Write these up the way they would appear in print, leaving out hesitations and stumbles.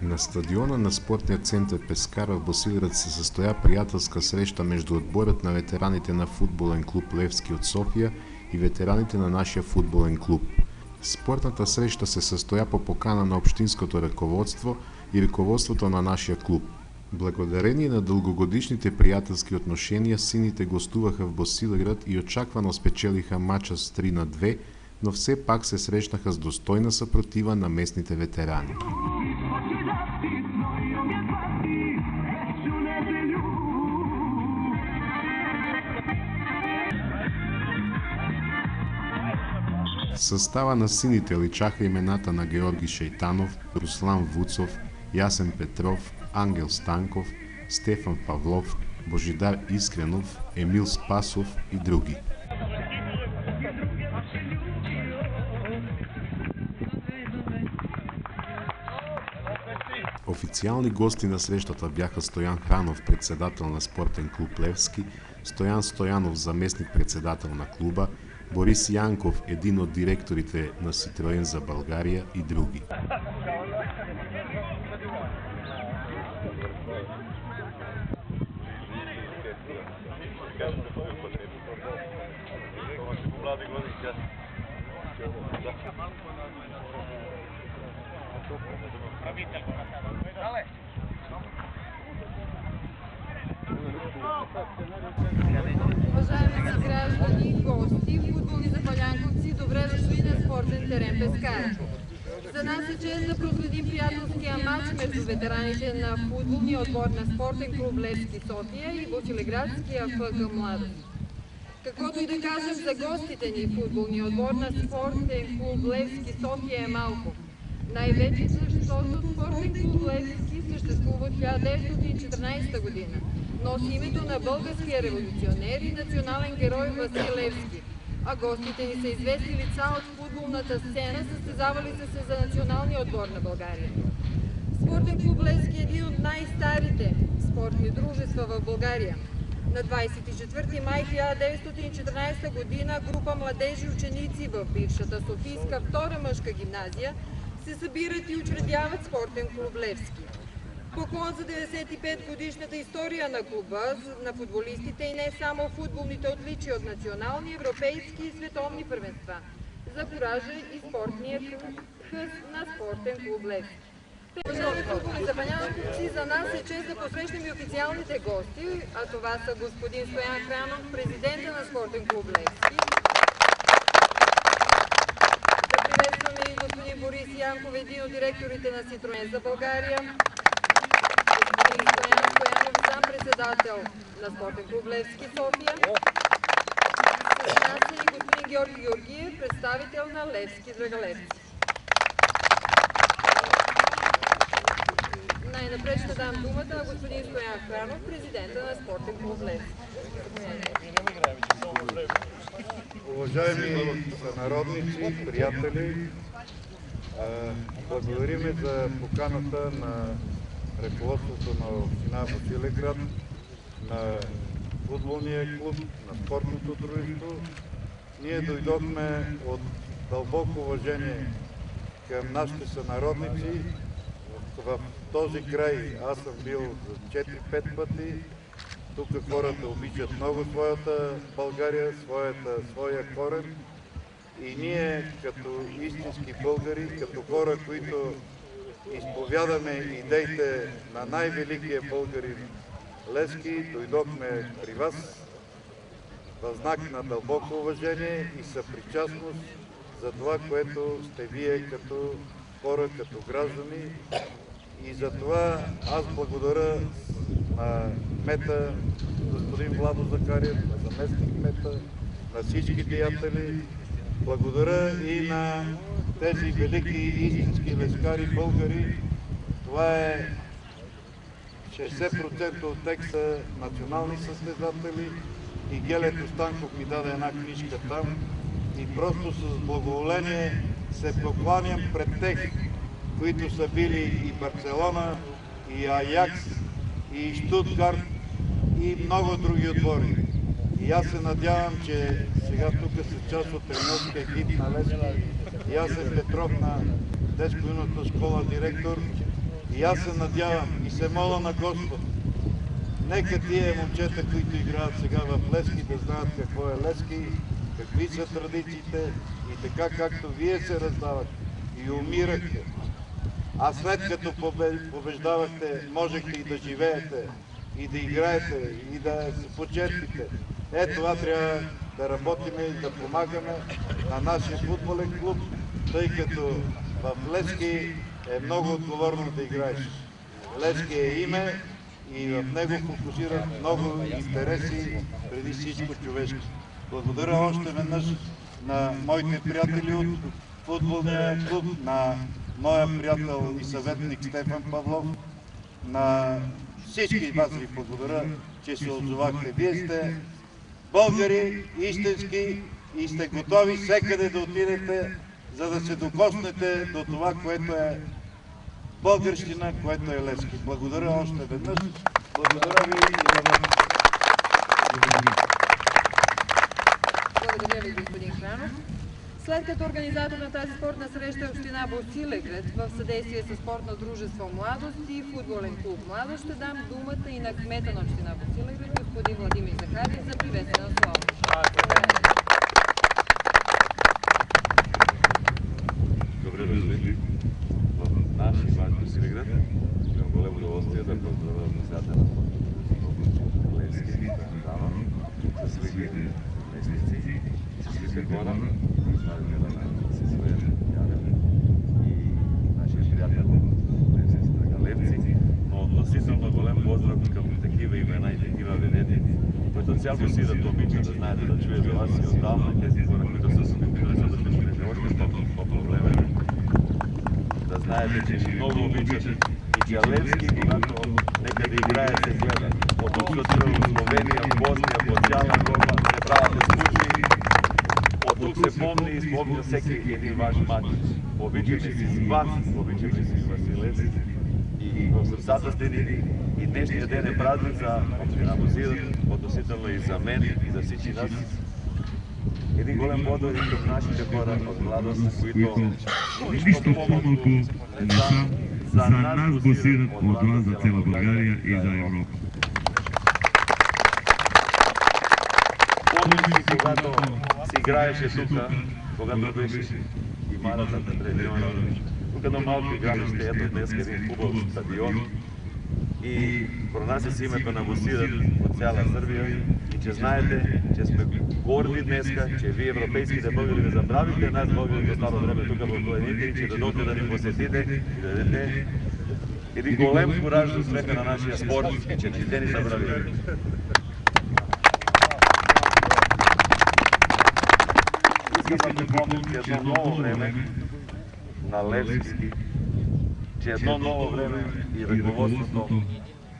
На стадиона на спортния център Пескар в Босилеград се състоя приятелска среща между отборът на ветераните на футболен клуб Левски от София и ветераните на нашия футболен клуб. Спортната среща се състоя по покана на общинското ръководство и ръководството на нашия клуб. Благодарение на дългогодишните приятелски отношения, сините гостуваха в Босилеград и очаквано спечелиха мача с 3-2, но все пак се срещнаха с достойна съпротива на местните ветерани. В състава на сините личаха имената на Георги Шейтанов, Руслан Вуцов, Ясен Петров, Ангел Станков, Стефан Павлов, Божидар Искренов, Емил Спасов и други. Официални гости на срещата бяха Стоян Хранов, председател на спортен клуб Левски, Стоян Стоянов, заместник-председател на клуба, Борис Янков, един от директорите на Citroen за България и други. Уважаеми съграждани, гости, футболни запалянковци, добре дошли на спортен терен Пескар. За нас е чест да проследим приятелския матч между ветераните на футболния отбор на спортен клуб Левски София и Босилеградския ФК Младост. Каквото и да кажем за гостите ни, футболния отбор на спортен клуб Левски София е малко. Най-вече защото спортен клуб Левски съществува от 1914 година. Носи името на българския революционер и национален герой Васил Левски, а гостите ни са известни лица от футболната сцена, състезавали се за националния отбор на България. Спортен клуб Левски е един от най-старите спортни дружества в България. На 24 май 1914 година група младежи ученици в бившата Софийска втора мъжка гимназия се събират и учредяват спортен клуб Левски. Поклон за 95-годишната история на клуба, на футболистите и не само футболните отличия от национални, европейски и световни първенства, за куража и спортния хъс на спортен клуб Левски. Уважаеми футболни запалянковци, за нас е чест да посрещнем и официалните гости, а това са господин Стоян Хранов, президента на спортен клуб Левски. Да приветстваме и господин Борис Янков, един от директорите на Citroen за България. Господин Стоян Стоянов, зам-председател на спортен клуб Левски София. С нас е и господин Георги Георгиев, представител на Левски Драгалевци. Най-напред ще дам думата на господин Стоян Хранов, президента на спортен клуб Левски. Уважаеми сънародници, приятели, благодариме за поканата на ръководството на община Босилеград, на футболния клуб, на спортното дружество. Ние дойдохме от дълбоко уважение към нашите сънародници. В този край аз съм бил за 4-5 пъти. Тук хората обичат много своята България, своя корен. И ние като истински българи, като хора, които изповядаме идеите на най-великия българин Левски, дойдохме при вас в знак на дълбоко уважение и съпричастност за това, което сте вие като хора, като граждани. И за това аз благодаря на кмета, господин Владо Захариев, на заместник кмета, на всички приятели. Благодаря и на тези велики истински левскари българи. Това е 60% от текста национални състезатели и Гелето Станков ми даде една книжка там и просто с благоволение се покланям пред тех, които са били и Барселона, и Аякс, и Штутгарт, и много други отбори. И аз се надявам, че сега тук са част от треньорския екип на Левски. И аз съм Петров на детско-юношеската школа директор. И аз се надявам и се моля на Господ, нека тия момчета, които играят сега в Левски, да знаят какво е Левски, какви са традициите и така както вие се раздавахте и умирахте. А след като побеждавахте, можехте и да живеете, и да играете, и да се почерпите. Това трябва да работиме и да помагаме на нашия футболен клуб, тъй като в Левски е много отговорно да играеш. Левски е име и в него фокусират много интереси, преди всичко човешки. Благодаря още веднъж на моите приятели от футболния клуб, на моя приятел и съветник Стефан Павлов, на всички вас ви благодаря, че се отзовахте. Вие сте българи истински и сте готови всекъде да отидете, за да се докоснете до това, което е българщина, което е Левски. Благодаря още веднъж. Благодаря ви и за вас. Благодаря ви, господин Хранов. След като организатор на тази спортна среща е община Босилеград в съдействие с спортно дружество Младост и футболен клуб Младост, ще дам думата и на кмета на община Босилеград, господин Владимир Захариев, за приветствено слово. Добре дошли в наш и ваш Босилеград. Имам големо удоволствие да поздравя председателя на Левски, със своите местници, със своите хора, с своя Янев и нашия приятел Левци, но относително голям поздрав към такива имена и такива ведети, които цял Босилеград обича да знаете, да чуе за вас и отдавна тези хора, които са дошли още по-проблеме. Да знаете, че много обичат и че Левски, когато нека да играе, се гледа. От тук се отива в Словения, в Босния, по цяла Европа, се правят случаи. От тук се помни и спомня всеки един ваш матч. Обичаме си с вас, обичаме си Васил Левски. И в сърцата сте ни. И днешния ден е празник за община Босилеград, относително и за мен, и за всички нас. Един голям подвиг към нашите хора от Младост, които нищо по-малко не са за нас Босилеград, от вас за цяла България и за Европа. Помним си, когато си играеше тук, когато беше и Марата на треньора, тук на малко игранище, ето днес един хубав стадион. И пронася си името на Босилеград от цяла Сърбия и че знаете, че сме горди днеска, че вие европейските българи не забравите нас българите в старо време тук в планините и че дойдохте да ни посетите и да дадете един голем кураж за успеха на нашия спорт и че не сте ни забравили. Искам да припомним, че едно ново време на Левски, че едно ново време и ръководството,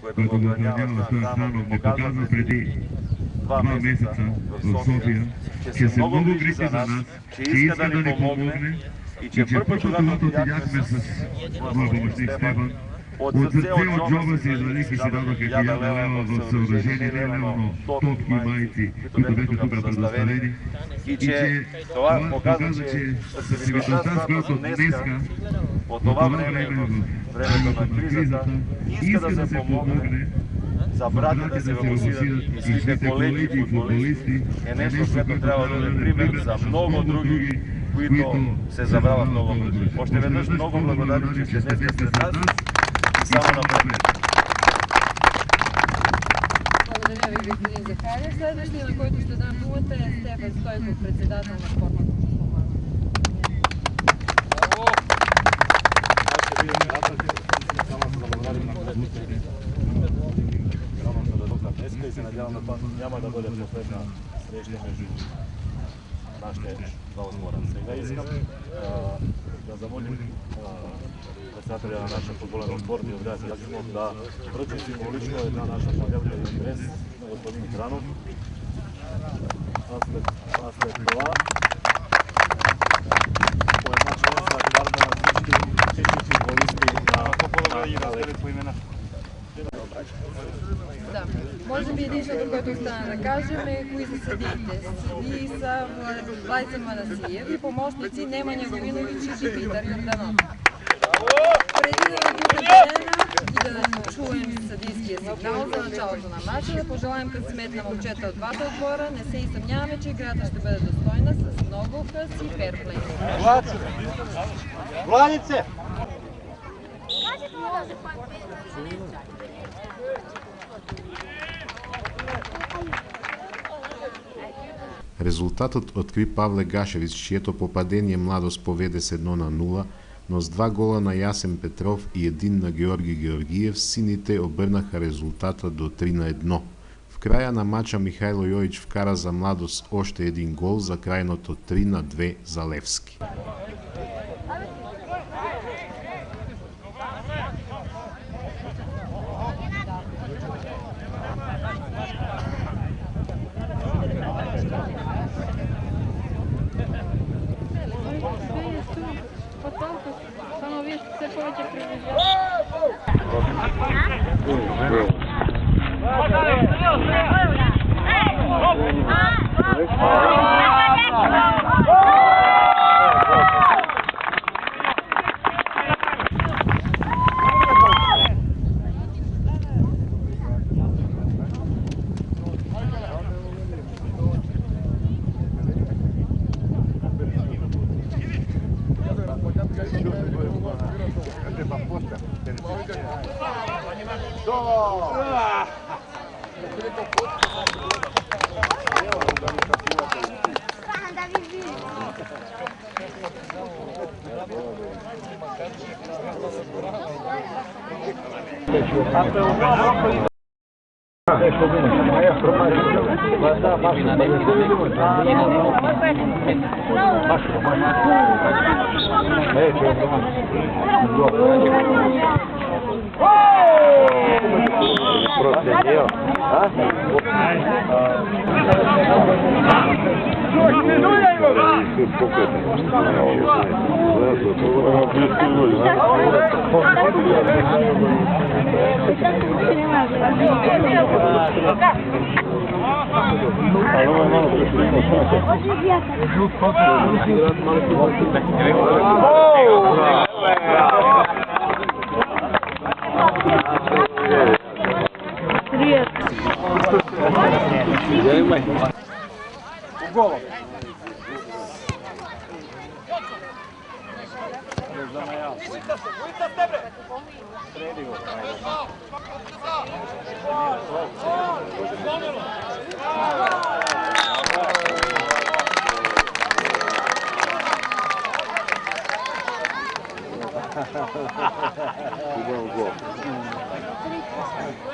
което го охранява Станов, показва преди 2 месеца в София, че са много грижи за нас, че иска да ни помогне и че първо, когато отидяхме с моя помощник Стефан, от сърце от джоба си извадих и си дадох 1000 лева в съоръжение, именно топки, майци, които бяха тук предоставени. И че това показва, че светлостта, с която днеска, по това време, в времето на кризата, иска да се помогне за братята си в Босилеград и своите колеги и футболисти, е нещо, което трябва да бъде пример за много други, които се забравят много бързо. Още веднъж много благодарни, че сте днес сред нас и само напред. Благодаря ви, господин Захариев. Следващия, на който ще дам думата, е Стефан Стойков, председател на спортното дружество Младост. Днеска и се надявам на това няма да бъде последна среща между нашите два отбора. Сега искам да замолим председателя на нашия футболен отбор Диодрия Язимов да връчи символично една наша победна интерес на господин Хранов. А след това по една членска карта на всички футболисти на Да. Може би единственото, което остана да кажем е кои са съдиите. Съдии са Владислав Манасиев и помощници Немanja Vujinović и Димитър Йорданов. Преди да ви да чуем съдийския сигнал за началото на матча, да пожелаем късмет на момчета от двата отбора. Не се и съмняваме, че играта ще бъде достойна с много къс и ферплей. Владице! Резултатът откри Павле Гашевич, чието попадение Младост поведе с 1-0, но с 2 гола на Ясен Петров и 1 на Георги Георгиев, сините обърнаха резултата до 3-1. В края на матча Михайло Йоич вкара за Младост още един гол за крайното 3-2 за Левски. Само вие все повече приближавате.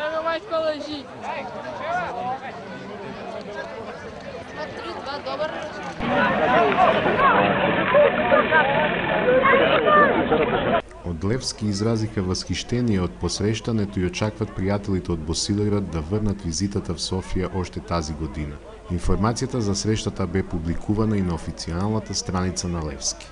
Não mais psicologia. От Левски изразиха възхищение от посрещането и очакват приятелите от Босилеград да върнат визитата в София още тази година. Информацията за срещата бе публикувана и на официалната страница на Левски.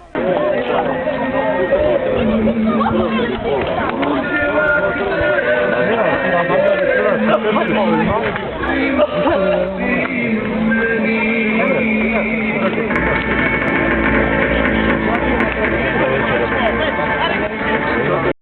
Thank you.